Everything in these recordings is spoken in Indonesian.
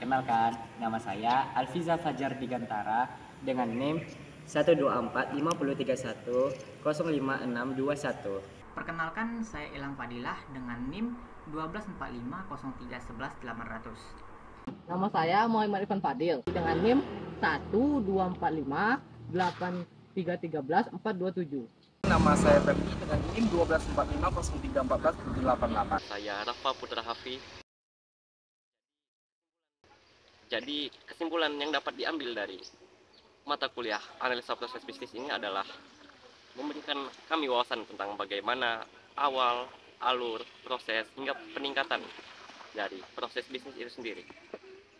Perkenalkan, nama saya Alfiza Fajar Digantara dengan NIM 1245031056621. Perkenalkan, saya Ilham Fadilah dengan NIM 12550311800. Nama saya Muhammad Irfan Fadil dengan NIM 12458331427. Nama saya Ferdi dengan NIM 12450344788. Saya Rafa Putra Hafi. Jadi kesimpulan yang dapat diambil dari mata kuliah analisa proses bisnis ini adalah memberikan kami wawasan tentang bagaimana awal, alur, proses, hingga peningkatan dari proses bisnis itu sendiri.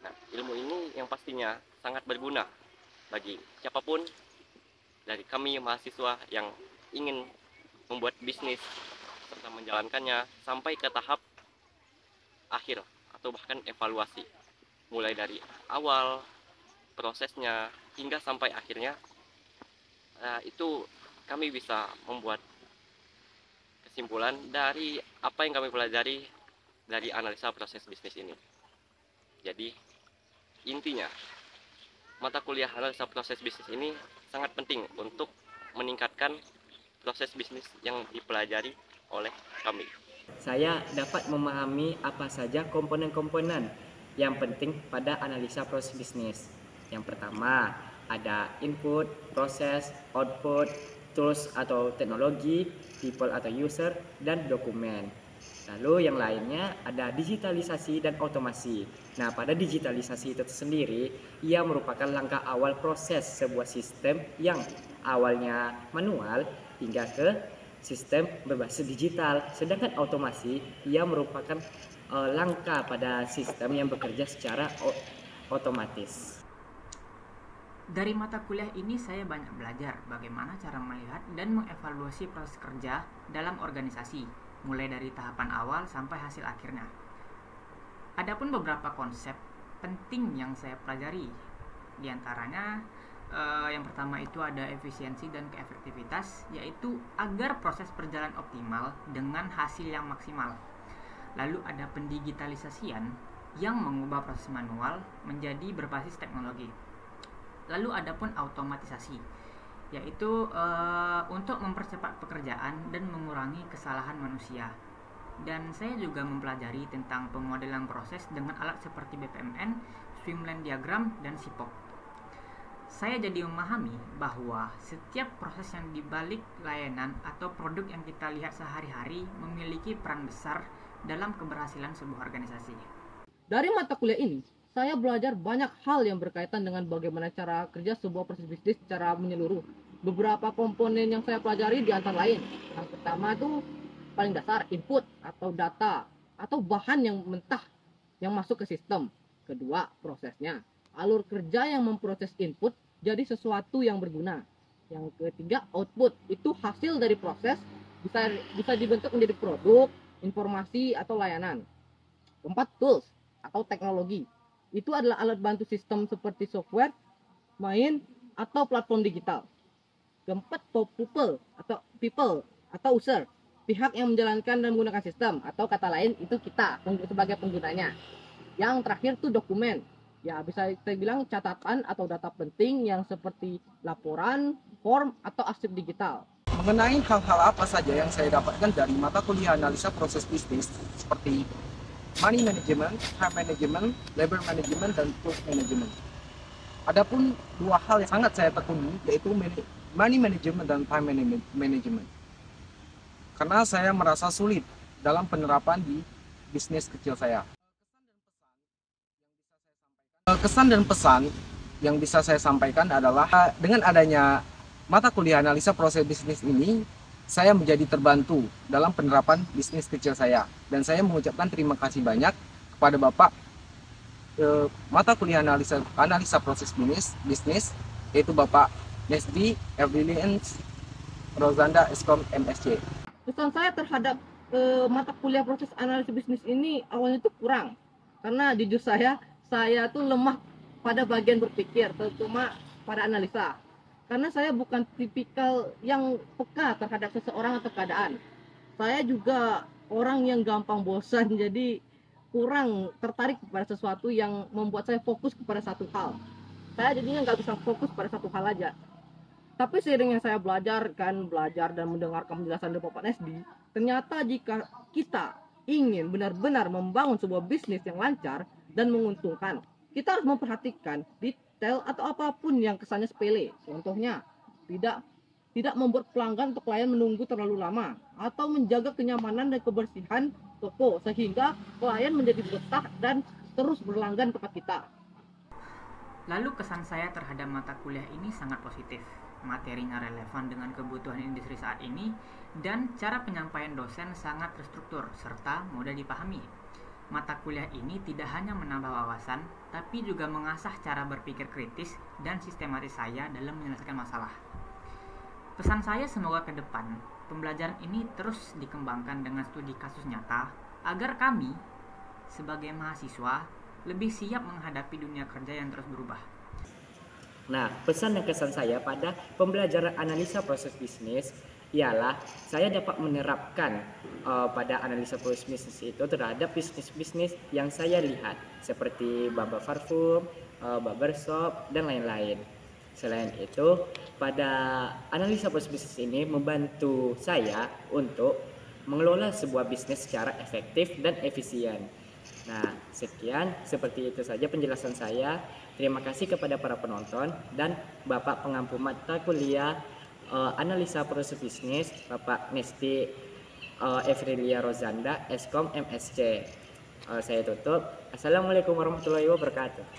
Nah, ilmu ini yang pastinya sangat berguna bagi siapapun dari kami mahasiswa yang ingin membuat bisnis serta menjalankannya sampai ke tahap akhir atau bahkan evaluasi, mulai dari awal prosesnya hingga sampai akhirnya. Itu kami bisa membuat kesimpulan dari apa yang kami pelajari dari analisa proses bisnis ini. Jadi intinya mata kuliah analisa proses bisnis ini sangat penting untuk meningkatkan proses bisnis yang dipelajari oleh kami. Saya dapat memahami apa saja komponen-komponen yang penting pada analisa proses bisnis. Yang pertama, ada input, proses, output, tools atau teknologi, people atau user, dan dokumen. Lalu yang lainnya ada digitalisasi dan otomasi. Nah, pada digitalisasi itu sendiri, ia merupakan langkah awal proses sebuah sistem yang awalnya manual hingga ke sistem berbasis digital. Sedangkan otomasi, ia merupakan langkah pada sistem yang bekerja secara otomatis. Dari mata kuliah ini saya banyak belajar bagaimana cara melihat dan mengevaluasi proses kerja dalam organisasi, mulai dari tahapan awal sampai hasil akhirnya. Adapun beberapa konsep penting yang saya pelajari, diantaranya yang pertama itu ada efisiensi dan keefektivitas, yaitu agar proses berjalan optimal dengan hasil yang maksimal. Lalu ada pendigitalisasian yang mengubah proses manual menjadi berbasis teknologi. Lalu ada pun automatisasi, yaitu untuk mempercepat pekerjaan dan mengurangi kesalahan manusia. Dan saya juga mempelajari tentang pemodelan proses dengan alat seperti BPMN, Streamline Diagram, dan SIPOC. Saya jadi memahami bahwa setiap proses yang dibalik layanan atau produk yang kita lihat sehari-hari memiliki peran besar dalam keberhasilan sebuah organisasi. Dari mata kuliah ini, saya belajar banyak hal yang berkaitan dengan bagaimana cara kerja sebuah proses bisnis secara menyeluruh. Beberapa komponen yang saya pelajari di antara lain. Yang pertama itu paling dasar, input atau data atau bahan yang mentah yang masuk ke sistem. Kedua, prosesnya. Alur kerja yang memproses input jadi sesuatu yang berguna. Yang ketiga, output. Itu hasil dari proses bisa dibentuk menjadi produk, informasi atau layanan. Keempat, tools atau teknologi. Itu adalah alat bantu sistem seperti software, main, atau platform digital. Keempat, people atau user, pihak yang menjalankan dan menggunakan sistem, atau kata lain itu kita sebagai penggunanya. Yang terakhir tuh dokumen. Ya, bisa kita bilang catatan atau data penting yang seperti laporan, form, atau arsip digital. Mengenai hal-hal apa saja yang saya dapatkan dari mata kuliah analisa proses bisnis seperti money management, time management, labor management, dan tools management. Adapun dua hal yang sangat saya tekuni yaitu money management dan time management. Karena saya merasa sulit dalam penerapan di bisnis kecil saya. Kesan dan pesan yang bisa saya sampaikan adalah dengan adanya mata kuliah analisa proses bisnis ini, saya menjadi terbantu dalam penerapan bisnis kecil saya. Dan saya mengucapkan terima kasih banyak kepada Bapak mata kuliah analisa proses bisnis, yaitu Bapak Nesdi Evlilians Rozanda Eskom MSc. Pesan saya terhadap mata kuliah proses analisis bisnis ini awalnya itu kurang. Karena jujur saya tuh lemah pada bagian berpikir, terutama pada analisa. Karena saya bukan tipikal yang peka terhadap seseorang atau keadaan. Saya juga orang yang gampang bosan, jadi kurang tertarik kepada sesuatu yang membuat saya fokus kepada satu hal. Saya jadinya nggak bisa fokus pada satu hal aja. Tapi seiringnya saya belajar dan mendengarkan penjelasan dari Bapak Nesdi, ternyata jika kita ingin benar-benar membangun sebuah bisnis yang lancar dan menguntungkan, kita harus memperhatikan detail atau apapun yang kesannya sepele. Contohnya, tidak membuat pelanggan atau klien menunggu terlalu lama, atau menjaga kenyamanan dan kebersihan toko sehingga klien menjadi betah dan terus berlanggan tempat kita. Lalu kesan saya terhadap mata kuliah ini sangat positif. Materinya relevan dengan kebutuhan industri saat ini, dan cara penyampaian dosen sangat terstruktur serta mudah dipahami. Mata kuliah ini tidak hanya menambah wawasan, tapi juga mengasah cara berpikir kritis dan sistematis saya dalam menyelesaikan masalah. Pesan saya semoga ke depan, pembelajaran ini terus dikembangkan dengan studi kasus nyata, agar kami, sebagai mahasiswa, lebih siap menghadapi dunia kerja yang terus berubah. Nah, pesan dan kesan saya pada pembelajaran analisa proses bisnis ialah saya dapat menerapkan pada analisa proses bisnis itu terhadap bisnis-bisnis yang saya lihat seperti Baba Parfum, barbershop, dan lain-lain. Selain itu, pada analisa proses bisnis ini membantu saya untuk mengelola sebuah bisnis secara efektif dan efisien. Nah, sekian, seperti itu saja penjelasan saya. Terima kasih kepada para penonton dan Bapak pengampu mata kuliah analisa proses bisnis, Bapak Nesdi Evrilia Rozanda, Eskom MSc. Saya tutup. Assalamualaikum warahmatullahi wabarakatuh.